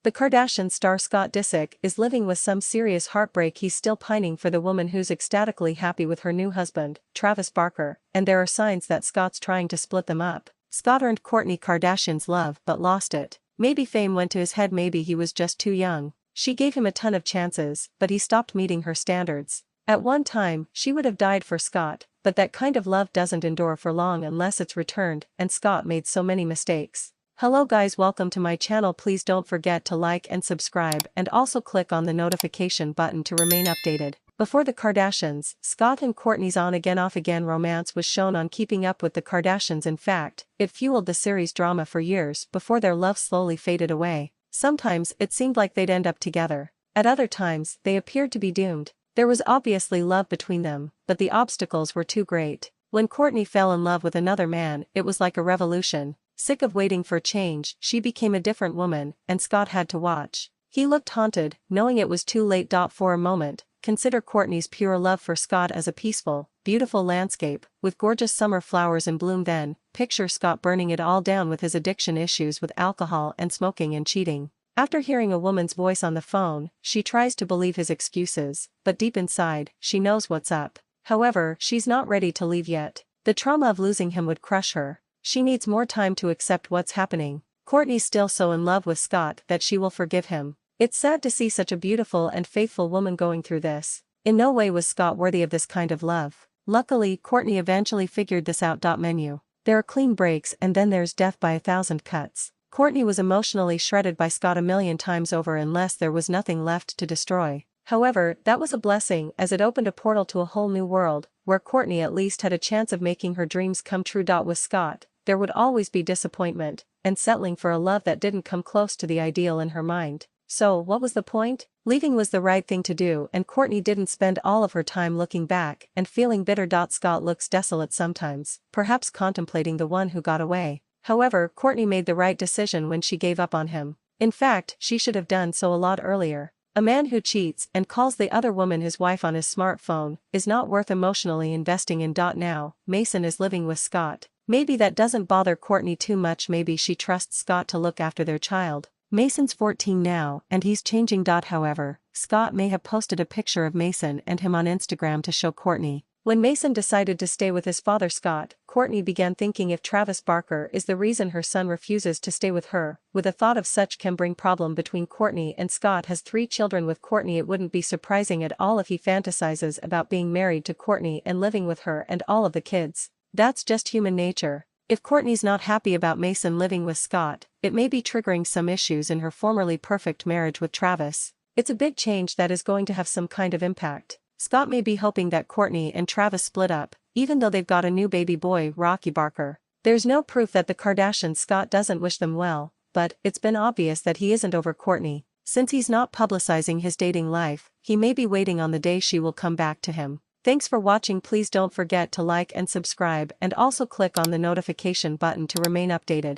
The Kardashian star Scott Disick is living with some serious heartbreak. He's still pining for the woman who's ecstatically happy with her new husband, Travis Barker, and there are signs that Scott's trying to split them up. Scott earned Kourtney Kardashian's love but lost it. Maybe fame went to his head, maybe he was just too young. She gave him a ton of chances, but he stopped meeting her standards. At one time, she would have died for Scott, but that kind of love doesn't endure for long unless it's returned, and Scott made so many mistakes. Hello guys, welcome to my channel. Please don't forget to like and subscribe and also click on the notification button to remain updated. Before the Kardashians, Scott and Kourtney's on-again off-again romance was shown on Keeping Up with the Kardashians. In fact, it fueled the series' drama for years before their love slowly faded away. Sometimes it seemed like they'd end up together. At other times, they appeared to be doomed. There was obviously love between them, but the obstacles were too great. When Kourtney fell in love with another man, it was like a revolution. Sick of waiting for change, she became a different woman, and Scott had to watch. He looked haunted, knowing it was too late. For a moment, consider Kourtney's pure love for Scott as a peaceful, beautiful landscape, with gorgeous summer flowers in bloom. Then, picture Scott burning it all down with his addiction issues with alcohol and smoking and cheating. After hearing a woman's voice on the phone, she tries to believe his excuses, but deep inside, she knows what's up. However, she's not ready to leave yet. The trauma of losing him would crush her. She needs more time to accept what's happening. Kourtney's still so in love with Scott that she will forgive him. It's sad to see such a beautiful and faithful woman going through this. In no way was Scott worthy of this kind of love. Luckily, Kourtney eventually figured this out. Menu. There are clean breaks and then there's death by 1,000 cuts. Kourtney was emotionally shredded by Scott a million times over unless there was nothing left to destroy. However, that was a blessing as it opened a portal to a whole new world, where Kourtney at least had a chance of making her dreams come true. With Scott, there would always be disappointment, and settling for a love that didn't come close to the ideal in her mind. So, what was the point? Leaving was the right thing to do, and Kourtney didn't spend all of her time looking back and feeling bitter. Scott looks desolate sometimes, perhaps contemplating the one who got away. However, Kourtney made the right decision when she gave up on him. In fact, she should have done so a lot earlier. A man who cheats and calls the other woman his wife on his smartphone is not worth emotionally investing in. Now, Mason is living with Scott. Maybe that doesn't bother Kourtney too much. Maybe she trusts Scott to look after their child. Mason's 14 now, and he's changing. However, Scott may have posted a picture of Mason and him on Instagram to show Kourtney. When Mason decided to stay with his father Scott, Kourtney began thinking if Travis Barker is the reason her son refuses to stay with her. With a thought of such can bring problem between Kourtney and Scott has 3 children with Kourtney. It wouldn't be surprising at all if he fantasizes about being married to Kourtney and living with her and all of the kids. That's just human nature. If Kourtney's not happy about Mason living with Scott, it may be triggering some issues in her formerly perfect marriage with Travis. It's a big change that is going to have some kind of impact. Scott may be hoping that Kourtney and Travis split up, even though they've got a new baby boy, Rocky Barker. There's no proof that the Kardashians Scott doesn't wish them well, but it's been obvious that he isn't over Kourtney. Since he's not publicizing his dating life, he may be waiting on the day she will come back to him. Thanks for watching. Please don't forget to like and subscribe and also click on the notification button to remain updated.